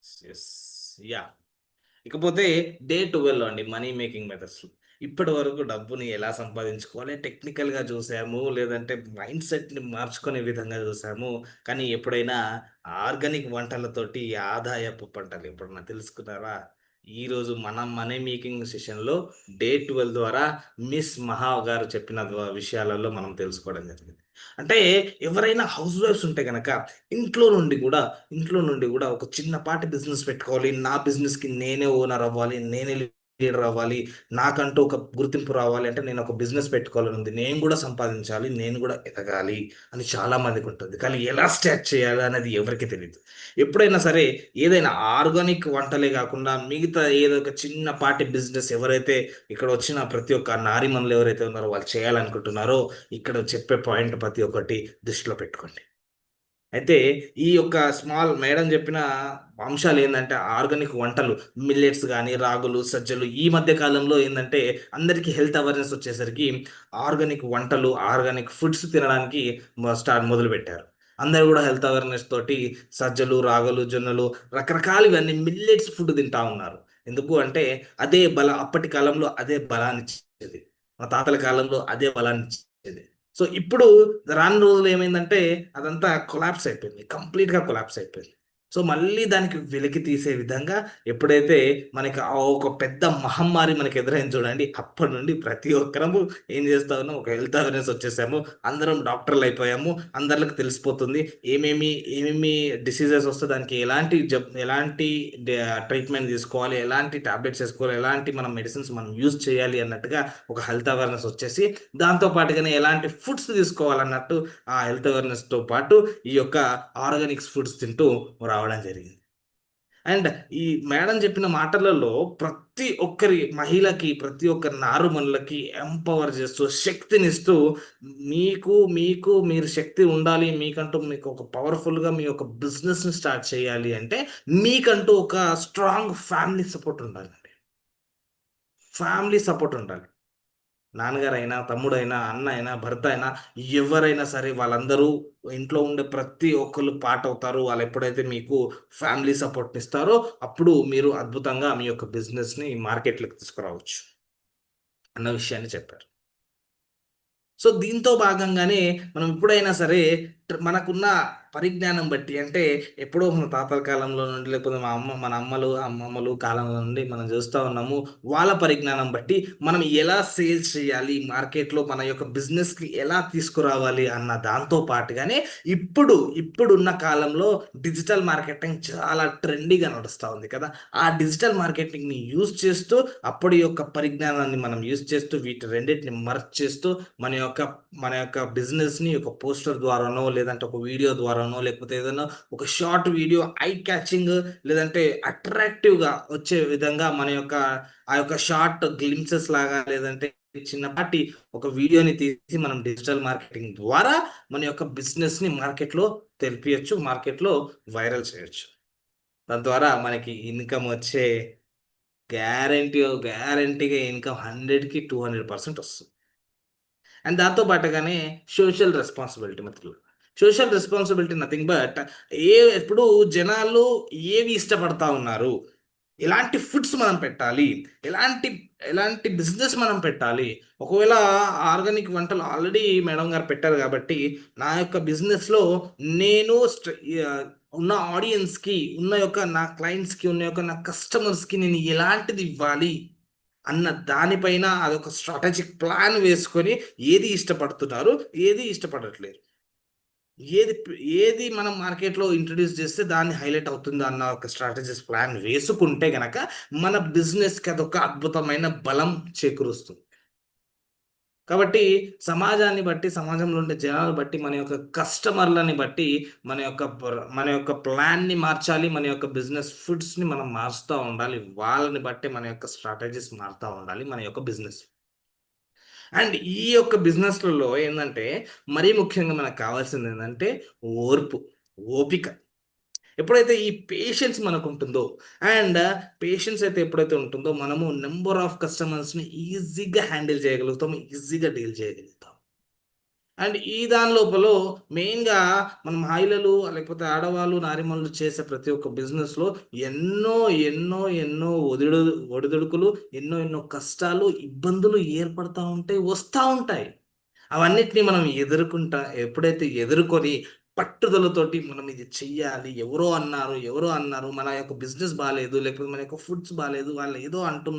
Yes. Yeah! ఇకపోతే day 12 అండి money making methods. ఇప్పటి వరకు డబ్బుని ఎలా సంపాదించుకోవాలి టెక్నికల్‌గా చూసాము. లేదంటే మైండ్ సెట్‌ని మార్చుకునే విధంగా చూసాము. కానీ ఎప్పుడైనా ఆర్గానిక్ వంటలతోటి ఆదాయపు పంటలు ఎప్పుడన్నా తెలుసుకున్నారా? ఈరోజు మన మనీ మేకింగ్ సెషన్‌లో డే 12 ద్వారా మిస్ మహా గారు చెప్పిన విషయాలలో మనం తెలుసుకోవడం జరిగింది. అంటే ఎవరైనా హౌస్ వైఫ్స్ ఉంటే గనక ఇంట్లో నుండి గూడా ఇంట్లో నుండి గూడా ఒక చిన్నపాటి బిజినెస్ పెట్టుకోవాలి. నా బిజినెస్‌కి నేనే ఓనర్ అవ్వాలి. నేనే లీడర్ అవ్వాలి. నాకంటూ ఒక గుర్తింపు రావాలి అంటే నేను ఒక బిజినెస్ పెట్టుకోవాలని ఉంది. నేను గూడా సంపాదించాలి. నేను గూడా ఎదగాలి అని చాలా మందికుంటుంది. కానీ ఎలా స్టార్ట్ చేయాలి అనేది ఎవరికీ తెలీదు. ఎప్పుడైనా సరే ఏదైనా ఆర్గానిక్ వంటలే గాకుండా మిగతా ఏదో ఒక చిన్నపాటి బిజినెస్ ఎవరైతే ఇక్కడ వచ్చిన ప్రతి ఒక్క నారీమణులు ఎవరైతే ఉన్నారో వాళ్ళు చేయాలనుకుంటున్నారో ఇక్కడ చెప్పే పాయింట్ ప్రతి ఒక్కటి దృష్టిలో పెట్టుకోండి. అయితే ఈ యొక్క మేడం చెప్పిన అంశాలేందంటే, ఆర్గానిక్ వంటలు మిల్లెట్స్ గాని, రాగులు, సజ్జలు ఈ మధ్య కాలంలో ఏందంటే, అందరికి హెల్త్ అవేర్‌నెస్ వచ్చేసరికి ఆర్గానిక్ వంటలు, ఆర్గానిక్ ఫుడ్స్ తినడానికి మొదలుపెట్టారు. అందరూ గూడా హెల్త్ అవేర్‌నెస్ తోటి సజ్జలు, రాగులు, జొన్నలు రకరకాలు ఇవన్నీ మిల్లెట్స్ ఫుడ్ తింటా ఉన్నారు. ఎందుకు అంటే, అప్పటి కాలంలో అదే బలాన్నిచ్చేది. మన తాతల కాలంలో అదే బలాన్నిచ్చేది. సో, ఇప్పుడు రాను రోజులు ఏమైందంటే అదంతా కొలాప్స్ అయిపోయింది. కంప్లీట్‌గా కొలాప్స్ అయిపోయింది. సో, మళ్ళీ దానికి వెలికి తీసే విధంగా ఎప్పుడైతే మనకి ఆ ఒక పెద్ద మహమ్మారి మనకు ఎదురైంది చూడండి. అప్పటి నుండి ప్రతి ఒక్కరము ఏం చేస్తా ఉన్నాం, ఒక హెల్త్ అవేర్‌నెస్ వచ్చేసాము. అందరం డాక్టర్‌లయిపోయాము. అందరికి తెలిసిపోతుంది. ఏమేమి, ఏమేమి డిసీజెస్ వస్తే దానికి ఎలాంటి ట్రీట్మెంట్ తీసుకోవాలి, ఎలాంటి టాబ్లెట్స్ ఏసుకోవాలి, ఎలాంటి మనం మెడిసిన్స్ మనం యూజ్ చేయాలి అన్నట్టుగా ఒక హెల్త్ అవేర్‌నెస్ వచ్చేసి దాంతో పాటుగానే ఎలాంటి ఫుడ్స్ తీసుకోవాలన్నట్టు ఆ హెల్త్ అవేర్‌నెస్‌తో పాటు ఈ యొక్క ఆర్గానిక్స్ ఫుడ్స్ తింటూ రావడం జరిగింది. అండ్ ఈ మేడం చెప్పిన మాటలలో ప్రతి ఒక్కరి మహిళకి, ప్రతి ఒక్క నారుమనులకి ఎంపవర్ చేస్తూ, శక్తినిస్తూ మీరు శక్తి ఉండాలి. మీకు ఒక పవర్‌ఫుల్‌గా మీ యొక్క బిజినెస్‌ని స్టార్ట్ చేయాలి అంటే, మీకంటూ ఒక స్ట్రాంగ్ ఫ్యామిలీ సపోర్ట్ ఉండాలండి. ఫ్యామిలీ సపోర్ట్ ఉండాలి. నాన్నగారైనా, తమ్ముడైనా, అన్న అయినా, భర్త అయినా ఎవరైనా సరే వాళ్ళందరూ ఇంట్లో ఉండే ప్రతి ఒక్కళ్ళు పార్టవుతారు. వాళ్ళెప్పుడైతే మీకు ఫ్యామిలీ సపోర్ట్‌నిస్తారో అప్పుడు మీరు అద్భుతంగా మీ యొక్క బిజినెస్‌ని మార్కెట్‌లోకి తీసుకురావచ్చు అన్న విషయాన్ని చెప్పారు. సో, దీంతో భాగంగానే మనం ఎప్పుడైనా సరే మనకున్న పరిజ్ఞానం బట్టి అంటే ఎప్పుడో మన తాతల కాలంలో నుండి లేకపోతే మన అమ్మలు, అమ్మమ్మలు కాలంలో నుండి మనం చూస్తా ఉన్నాము. వాళ్ళ పరిజ్ఞానం బట్టి మనం ఎలా సేల్స్ చేయాలి? మార్కెట్‌లో మన యొక్క బిజినెస్‌కి ఎలా తీసుకురావాలి? అన్న దాంతో పాటుగానే ఇప్పుడున్న కాలంలో డిజిటల్ మార్కెటింగ్ చాలా ట్రెండీగా నడుస్తా ఉంది కదా! ఆ డిజిటల్ మార్కెటింగ్‌ని యూజ్ చేస్తూ అప్పటి యొక్క పరిజ్ఞానాన్ని మనం యూజ్ చేస్తూ వీటి రెండిటిని మర్జ్ చేస్తూ మన యొక్క మన యొక్క బిజినెస్‌ని ఒక పోస్టర్ ద్వారానో, లేదంటే ఒక వీడియో ద్వారానో, లేకపోతే ఏదైనా ఒక షార్ట్ వీడియో ఐ క్యాచింగ్ లేదంటే అట్రాక్టివ్‌గా వచ్చే విధంగా ఆ యొక్క షార్ట్ గ్లింప్సెస్ లాగా లేదంటే చిన్నపాటి ఒక వీడియోని తీసి మనం డిజిటల్ మార్కెటింగ్ ద్వారా మన యొక్క బిజినెస్‌ని మార్కెట్‌లో తెలిపియచ్చు. మార్కెట్‌లో వైరల్ చేయొచ్చు. తద్వారా మనకి ఇన్‌కమ్ వచ్చే గ్యారంటీగా ఇన్‌కమ్ 100కి 200% వస్తుంది. అండ్ దాంతో పాటుగానే సోషల్ రెస్పాన్సిబిలిటీ మిత్రులు. సోషల్ రెస్పాన్సిబిలిటీ నథింగ్ బట్ ఇప్పుడు జనాలు ఏవి ఇష్టపడతా ఉన్నారు? ఎలాంటి ఫుడ్స్ మనం పెట్టాలి? ఎలాంటి ఎలాంటి బిజినెస్ మనం పెట్టాలి? ఒకవేళ ఆర్గానిక్ వంటలు ఆల్రెడీ మేడం గారు పెట్టారు కాబట్టి, నా యొక్క బిజినెస్‌లో నేను ఉన్న ఆడియన్స్‌కి, నా క్లయింట్స్‌కి, నా కస్టమర్స్‌కి నేను ఎలాంటిది ఇవ్వాలి? అన్న దానిపైన అదొక స్ట్రాటజిక్ ప్లాన్ వేసుకొని ఏది ఇష్టపడుతున్నారు? ఏది ఇష్టపడట్లేదు? ఏది ప్ ఏది మనం మార్కెట్‌లో ఇంట్రొడ్యూస్ చేస్తే దాన్ని హైలైట్ అవుతుంది అన్న ఒక స్ట్రాటజిస్ ప్లాన్ వేసుకుంటే గనక మన బిజినెస్‌కి అదొక అద్భుతమైన బలం చేకూరుస్తుంది. కాబట్టి సమాజాన్ని బట్టి, సమాజంలో ఉండే జనాలు బట్టి, కస్టమర్‌లని బట్టి మన యొక్క ప్లాన్‌ని మార్చాలి. మన యొక్క బిజినెస్ ఫుడ్స్‌ని మనం మారుస్తా ఉండాలి. వాళ్ళని బట్టి మన యొక్క స్ట్రాటజీస్ మారుతా ఉండాలి. మన యొక్క బిజినెస్. అండ్ ఈ యొక్క బిజినెస్‌లలో ఏందంటే, మరీ ముఖ్యంగా మనకు కావాల్సిందేందంటే ఓర్పు, ఓపిక. ఎప్పుడైతే ఈ పేషెన్స్ మనకుంటుందో అండ్ పేషెన్స్ అయితే ఎప్పుడైతే ఉంటుందో, మనము నంబర్ ఆఫ్ కస్టమర్స్‌ని ఈజీగా హ్యాండిల్ చేయగలుగుతాం. ఈజీగా డీల్ చేయగలుగుతాం. అండ్ ఈ దాని లోపల మెయిన్‌గా మన మహిళలు లేకపోతే ఆడవాళ్ళు, నారీమణులు చేసే ప్రతి ఒక్క బిజినెస్‌లో ఎన్నో, ఎన్నో ఒడిదుడుకులు, ఎన్నో కష్టాలు, ఇబ్బందులు ఏర్పడతా ఉంటాయి, వస్తా ఉంటాయి. అవన్నిటిని మనం ఎప్పుడైతే ఎదుర్కొని పట్టుదలతోటి మనం ఇది చెయ్యాలి. ఎవరో అన్నారు, మన యొక్క బిజినెస్ బాలేదు, లేకపోతే మన యొక్క ఫుడ్స్ బాలేదు, వాళ్ళు ఏదో అంటున్నారు.